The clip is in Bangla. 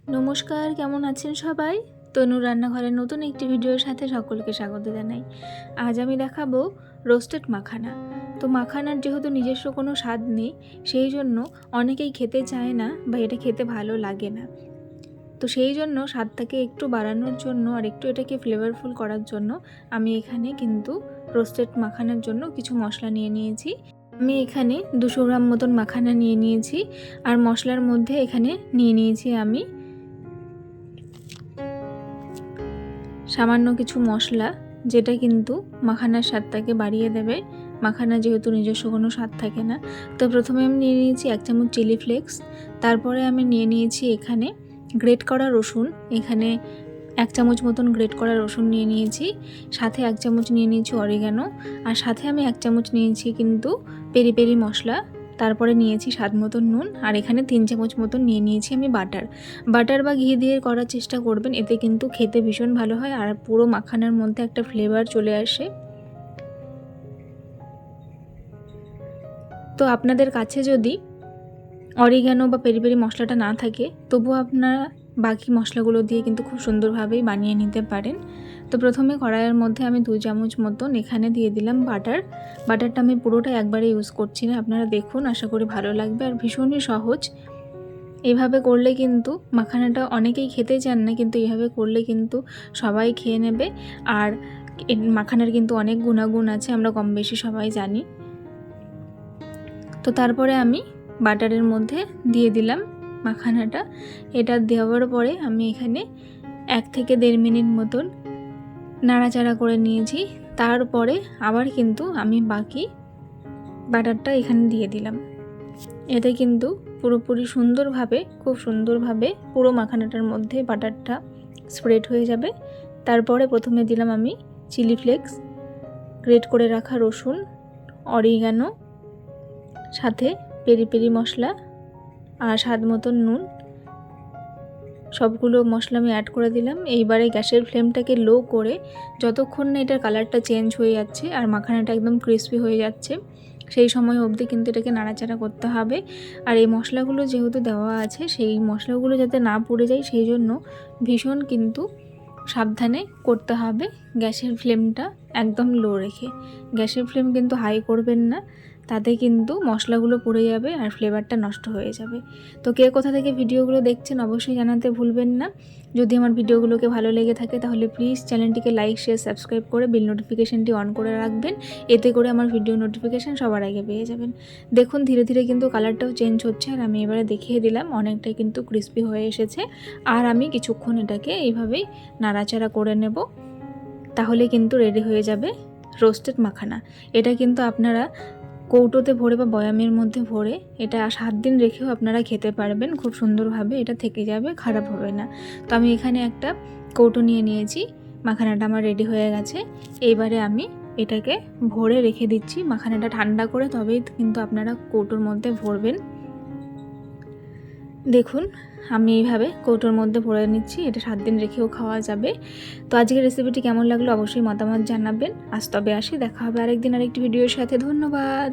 নমস্কার, কেমন আছেন সবাই? তনুর রান্নাঘরের নতুন একটি ভিডিওর সাথে সকলকে স্বাগত জানাই। আজ আমি দেখাবো রোস্টেড মাখানা। তো মাখানার যেহেতু নিজস্ব কোনো স্বাদ নেই, সেই জন্য অনেকেই খেতে চায় না বা এটা খেতে ভালো লাগে না। তো সেই জন্য স্বাদটাকে একটু বাড়ানোর জন্য আর একটু এটাকে ফ্লেভারফুল করার জন্য আমি এখানে কিন্তু রোস্টেড মাখানার জন্য কিছু মশলা নিয়ে নিয়েছি। আমি এখানে 200 গ্রাম মতন মাখানা নিয়ে নিয়েছি। আর মশলার মধ্যে এখানে নিয়ে নিয়েছি আমি সামান্য কিছু মশলা, যেটা কিন্তু মাখানার স্বাদটাকে বাড়িয়ে দেবে। মাখানা যেহেতু নিজস্ব কোনো স্বাদ থাকে না। তো প্রথমে আমি নিয়ে নিয়েছি 1 চামচ চিলি ফ্লেক্স। তারপরে আমি নিয়ে নিয়েছি এখানে গ্রেট করা রসুন। এখানে 1 চামচ মতন গ্রেট করা রসুন নিয়ে নিয়েছি। সাথে 1 চামচ নিয়ে নিয়েছি অরিগানো। আর সাথে আমি 1 চামচ নিয়েছি কিন্তু পেরি পেরি মশলা। তারপরে নিয়েছি স্বাদ মতন নুন। আর এখানে 3 চামচ মতন নিয়ে নিয়েছি আমি বাটার বা ঘি দিয়ে করার চেষ্টা করবেন, এতে কিন্তু খেতে ভীষণ ভালো হয় আর পুরো মাখানার মধ্যে একটা ফ্লেভার চলে আসে। তো আপনাদের কাছে যদি অরিগানো বা পেরি পেরি মশলাটা না থাকে, তবুও আপনারা বাকি মশলাগুলো দিয়ে কিন্তু খুব সুন্দরভাবেই বানিয়ে নিতে পারেন। তো প্রথমে কড়াইয়ের মধ্যে আমি 2 চামচ মতন এখানে দিয়ে দিলাম বাটারটা আমি পুরোটা একবারে ইউজ করছি না, আপনারা দেখুন, আশা করি ভালো লাগবে। আর ভীষণই সহজ। এইভাবে করলে কিন্তু মাখানাটা অনেকেই খেতে চান না, কিন্তু এইভাবে করলে কিন্তু সবাই খেয়ে নেবে। আর মাখানার কিন্তু অনেক গুণাগুণ আছে, আমরা কম বেশি সবাই জানি। তো তারপরে আমি বাটারের মধ্যে দিয়ে দিলাম মাখানাটা। এটা দেওয়ার পরে আমি এখানে 1 থেকে 1.5 মিনিট মতন নাড়াচাড়া করে নিয়েছি। তারপরে আবার কিন্তু আমি বাকি বাটারটা এখানে দিয়ে দিলাম। এতে কিন্তু পুরোপুরি খুব সুন্দরভাবে পুরো মাখানাটার মধ্যে বাটারটা স্প্রেড হয়ে যাবে। তারপরে প্রথমে দিলাম আমি চিলি ফ্লেক্স, গ্রেট করে রাখা রসুন, অরিগানো, সাথে পেরি পেরি মশলা আর স্বাদ মতন নুন। সবগুলো মশলা আমি অ্যাড করে দিলাম। এইবারে গ্যাসের ফ্লেমটাকে লো করে যতক্ষণ না এটার কালারটা চেঞ্জ হয়ে যাচ্ছে আর মাখানাটা একদম ক্রিস্পি হয়ে যাচ্ছে, সেই সময় অবধি কিন্তু এটাকে নাড়াচাড়া করতে হবে। আর এই মশলাগুলো যেহেতু দেওয়া আছে, সেই মশলাগুলো যাতে না পুড়ে যায়, সেই জন্য ভীষণ কিন্তু সাবধানে করতে হবে। গ্যাসের ফ্লেমটা একদম লো রেখে, গ্যাসের ফ্লেম কিন্তু হাই করবেন না, তাতে কিন্তু মশলাগুলো পুড়ে যাবে আর ফ্লেভারটা নষ্ট হয়ে যাবে। তো কে কোথা থেকে ভিডিওগুলো দেখছেন অবশ্যই জানাতে ভুলবেন না। যদি আমার ভিডিওগুলোকে ভালো লেগে থাকে তাহলে প্লিজ চ্যানেলটিকে লাইক, শেয়ার, সাবস্ক্রাইব করে বেল নোটিফিকেশানটি অন করে রাখবেন। এতে করে আমার ভিডিও নোটিফিকেশান সবার আগে পেয়ে যাবেন। দেখুন ধীরে ধীরে কিন্তু কালারটাও চেঞ্জ হচ্ছে, আর আমি এবারে দেখিয়ে দিলাম অনেকটাই কিন্তু ক্রিস্পি হয়ে এসেছে। আর আমি কিছুক্ষণ এটাকে এইভাবেই নাড়াচাড়া করে নেব, তাহলে কিন্তু রেডি হয়ে যাবে রোস্টেড মাখানা। এটা কিন্তু আপনারা কৌটোতে ভরে বা বয়ামের মধ্যে ভরে এটা 7 দিন রেখেও আপনারা খেতে পারবেন খুব সুন্দরভাবে, এটা থেকে যাবে, খারাপ হবে না। তো আমি এখানে একটা কৌটো নিয়ে নিয়েছি, মাখানাটা আমার রেডি হয়ে গেছে। এইবারে আমি এটাকে ভরে রেখে দিচ্ছি। মাখানাটা ঠান্ডা করে তবেই কিন্তু আপনারা কৌটোর মধ্যে ভরবেন। দেখুন আমি এইভাবে কৌটোর মধ্যে ভরে নিচ্ছি, এটা 7 দিন রেখেও খাওয়া যাবে। তো আজকের রেসিপিটি কেমন লাগলো অবশ্যই মতামত জানাবেন। আজ তবে আসি, দেখা হবে আরেকদিন আরেকটি ভিডিওর সাথে। ধন্যবাদ।